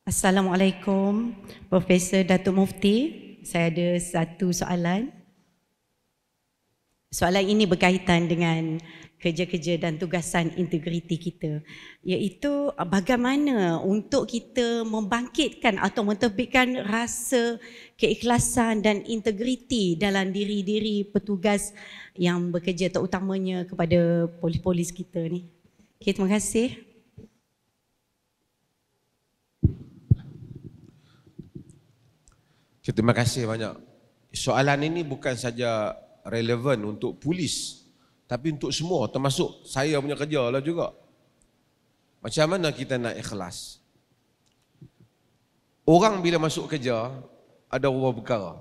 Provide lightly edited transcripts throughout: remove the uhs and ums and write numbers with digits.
Assalamualaikum, Profesor Datuk Mufti. Saya ada satu soalan. Soalan ini berkaitan dengan kerja-kerja dan tugasan integriti kita, iaitu bagaimana untuk kita membangkitkan atau mentebikkan rasa keikhlasan dan integriti dalam diri-diri petugas yang bekerja, terutamanya kepada polis-polis kita ni. Okay, terima kasih. Terima kasih banyak. Soalan ini bukan saja relevan untuk polis, tapi untuk semua, termasuk saya punya kerja lah juga. Macam mana kita nak ikhlas? Orang bila masuk kerja, ada beberapa perkara.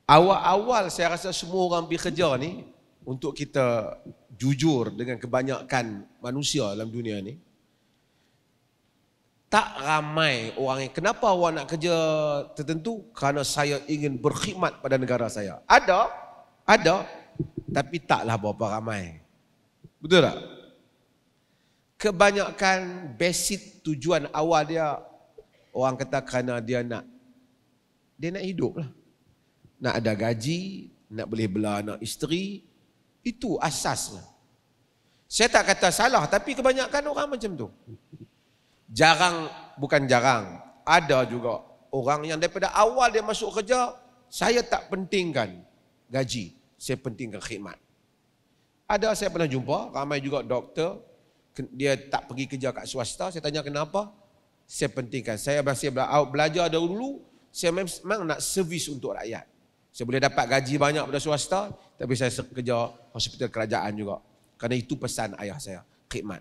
Awal-awal saya rasa semua orang pergi kerja ni, untuk kita jujur dengan kebanyakan manusia dalam dunia ni, tak ramai orang yang, kenapa awak nak kerja tertentu? Kerana saya ingin berkhidmat pada negara saya. Ada, tapi taklah berapa ramai. Betul tak? Kebanyakan basic tujuan awal dia, orang kata kerana dia nak hidup lah. Nak ada gaji, nak boleh bela anak isteri, itu asasnya. Saya tak kata salah, tapi kebanyakan orang macam tu. Bukan jarang, ada juga orang yang daripada awal dia masuk kerja, saya tak pentingkan gaji, saya pentingkan khidmat. Ada, saya pernah jumpa, ramai juga doktor, dia tak pergi kerja kat swasta, saya tanya kenapa? Saya pentingkan, saya masih belajar dahulu, saya memang nak servis untuk rakyat. Saya boleh dapat gaji banyak pada swasta, tapi saya kerja hospital kerajaan juga. Kerana itu pesan ayah saya, khidmat.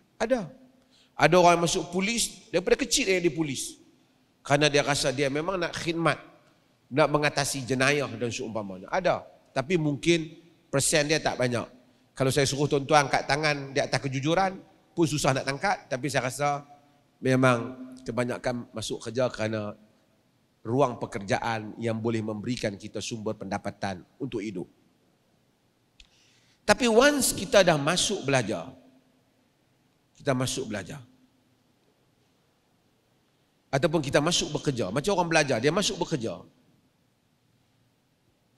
Ada orang yang masuk polis, daripada kecil dia polis. Kerana dia rasa dia memang nak khidmat, nak mengatasi jenayah dan seumpamanya. Ada, tapi mungkin persen dia tak banyak. Kalau saya suruh tuan-tuan angkat tangan di atas kejujuran, pun susah nak tangkat. Tapi saya rasa memang kebanyakan masuk kerja kerana ruang pekerjaan yang boleh memberikan kita sumber pendapatan untuk hidup. Tapi once kita dah masuk belajar, ataupun kita masuk bekerja, macam orang belajar, dia masuk bekerja.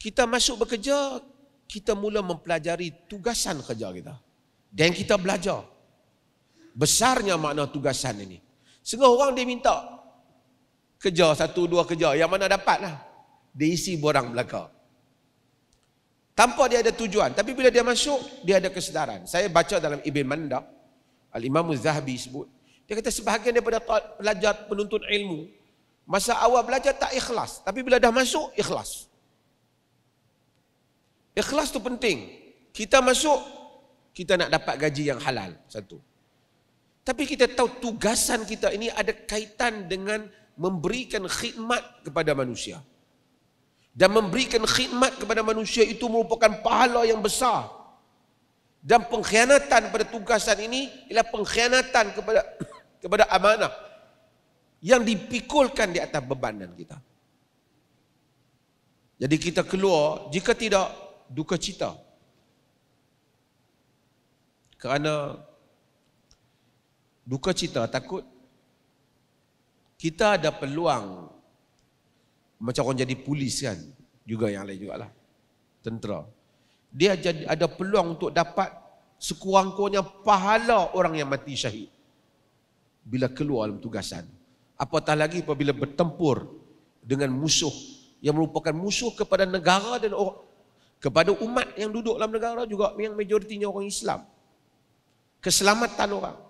Kita masuk bekerja, kita mula mempelajari tugasan kerja kita. Dan kita belajar. Besarnya makna tugasan ini. Setengah orang dia minta kerja, 1-2 kerja, yang mana dapat lah. Dia isi borang belaka. Tanpa dia ada tujuan. Tapi bila dia masuk, dia ada kesedaran. Saya baca dalam Ibn Manda, Al-Imam Az-Zahabi sebut, dia kata sebahagian daripada pelajar penuntut ilmu, masa awal belajar tak ikhlas, tapi bila dah masuk, ikhlas. Ikhlas tu penting. Kita masuk, kita nak dapat gaji yang halal, satu. Tapi kita tahu tugasan kita ini ada kaitan dengan memberikan khidmat kepada manusia. Dan memberikan khidmat kepada manusia itu merupakan pahala yang besar. Dan pengkhianatan pada tugasan ini ialah pengkhianatan kepada amanah yang dipikulkan di atas bebanan kita. Jadi kita keluar, jika tidak, duka cita. Kerana duka cita, takut kita ada peluang macam orang jadi polis kan, juga yang lain jugalah, tentera. Dia ada peluang untuk dapat sekurang-kurangnya pahala orang yang mati syahid bila keluar dalam tugasan. Apatah lagi apabila bertempur dengan musuh yang merupakan musuh kepada negara dan kepada umat yang duduk dalam negara juga, yang majoritinya orang Islam. Keselamatan orang.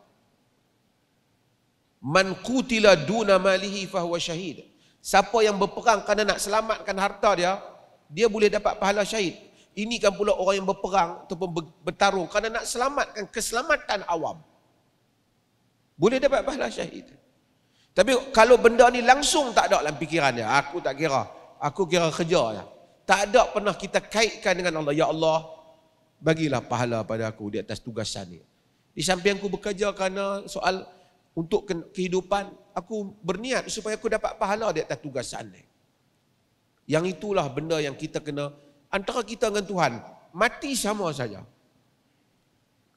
Man qutila duna malihi fahuwa syahid. Siapa yang berperang kerana nak selamatkan harta dia, dia boleh dapat pahala syahid. Ini kan pula orang yang berperang ataupun bertarung kerana nak selamatkan keselamatan awam, boleh dapat pahala syahid. Tapi kalau benda ni langsung tak ada dalam fikiran dia, aku tak kira, aku kira kerja je. Tak ada pernah kita kaitkan dengan Allah, ya Allah, bagilah pahala pada aku di atas tugasan ni. Di samping aku bekerja kerana soal untuk kehidupan, aku berniat supaya aku dapat pahala di atas tugasan ni. Yang itulah benda yang kita kena, antara kita dengan Tuhan, mati sama saja.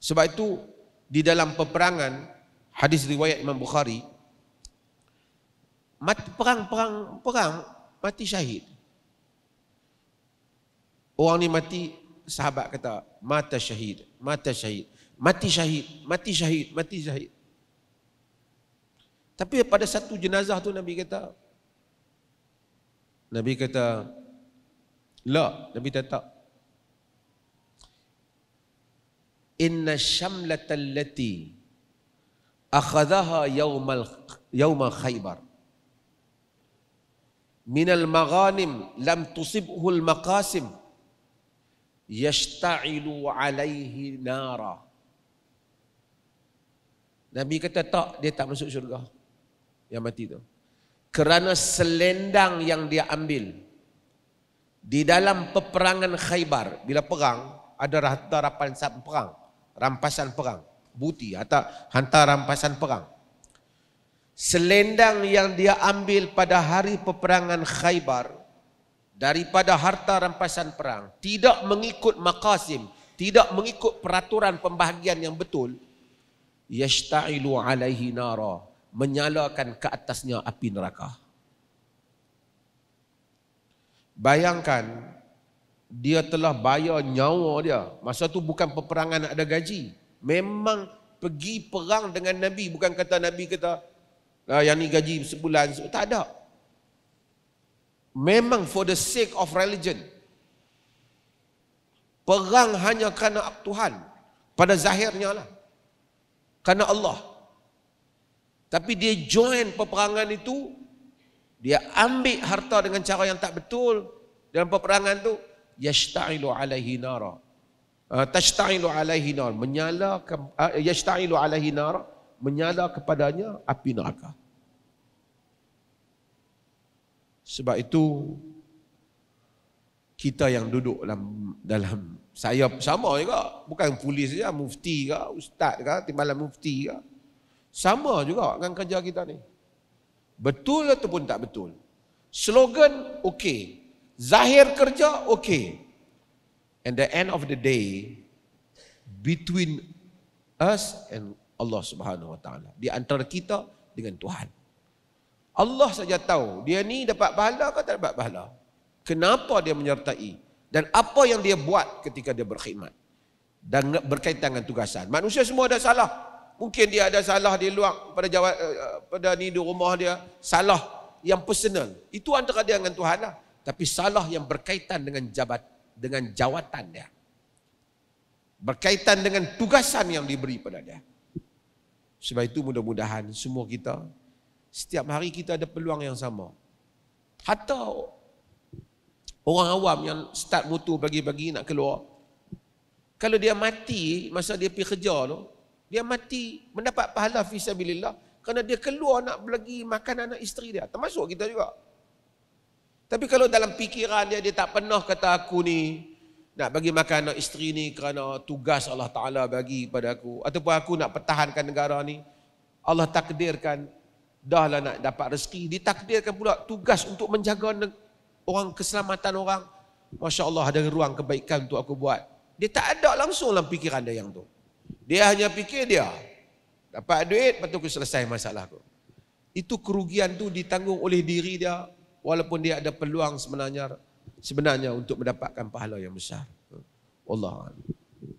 Sebab itu di dalam peperangan, hadis riwayat Imam Bukhari, perang mati syahid. Orang ni mati, sahabat kata mata syahid, mati syahid. Tapi pada satu jenazah tu Nabi kata la, Nabi kata inna syamlata allati akhadhaha yawma Khaybar minal maghanim lam tusibhu al maqasim yashta'ilu alaihi nara. Nabi kata tak, dia tak masuk syurga yang mati tu, kerana selendang yang dia ambil di dalam peperangan Khaybar. Bila perang ada harta rampasan perang, buti atau hantar rampasan perang. Selendang yang dia ambil pada hari peperangan Khaybar daripada harta rampasan perang tidak mengikut maqasim, tidak mengikut peraturan pembahagian yang betul, yashta'ilu alaihi nara, menyalakan ke atasnya api neraka. Bayangkan, dia telah bayar nyawa dia. Masa tu bukan peperangan nak ada gaji. Memang pergi perang dengan Nabi. Bukan kata Nabi kata, yang ni gaji sebulan. Tak ada. Memang for the sake of religion. Perang hanya kerana Tuhan. Pada zahirnya lah. Kerana Allah. Tapi dia join peperangan itu. Dia ambil harta dengan cara yang tak betul. Dalam peperangan tu. Yashta'ilu alaihi nara. Tashta'ilu alaihi nar. Yashta'ilu alaihi nar. Menyala kepadanya api neraka. Sebab itu kita yang duduk dalam saya sama juga, bukan polis saja, mufti ke, ustaz ke, timbalan mufti ke, sama juga dengan kerja kita ni. Betul ataupun tak betul. Slogan okey, zahir kerja okey. And the end of the day, between us and Allah Subhanahu Wa Taala, di antara kita dengan Tuhan. Allah saja tahu dia ni dapat pahala atau tak dapat pahala. Kenapa dia menyertai dan apa yang dia buat ketika dia berkhidmat dan berkaitan dengan tugasan. Manusia semua ada salah. Mungkin dia ada salah di luar pada ni di rumah dia, salah yang personal. Itu antara dia dengan Tuhan lah. Tapi salah yang berkaitan dengan jawatan dia. Berkaitan dengan tugasan yang diberi pada dia. Sebab itu mudah-mudahan semua kita, setiap hari kita ada peluang yang sama. Hatta orang awam yang start motor pagi-pagi nak keluar, kalau dia mati masa dia pergi kerja tu, dia mati mendapat pahala fisabilillah kerana dia keluar nak bagi makan anak isteri dia. Termasuk kita juga. Tapi kalau dalam fikiran dia, dia tak pernah kata aku ni nak bagi makan anak isteri ni kerana tugas Allah Ta'ala bagi pada aku. Ataupun aku nak pertahankan negara ni. Allah takdirkan, dah lah nak dapat rezeki. Ditakdirkan pula tugas untuk menjaga orang, keselamatan orang. Masya Allah, ada ruang kebaikan untuk aku buat. Dia tak ada langsung dalam fikiran dia yang tu. Dia hanya fikir dia dapat duit, lepas tu aku selesai masalah aku. Itu kerugian tu ditanggung oleh diri dia. Walaupun dia ada peluang sebenarnya untuk mendapatkan pahala yang besar. Wallahu a'lam.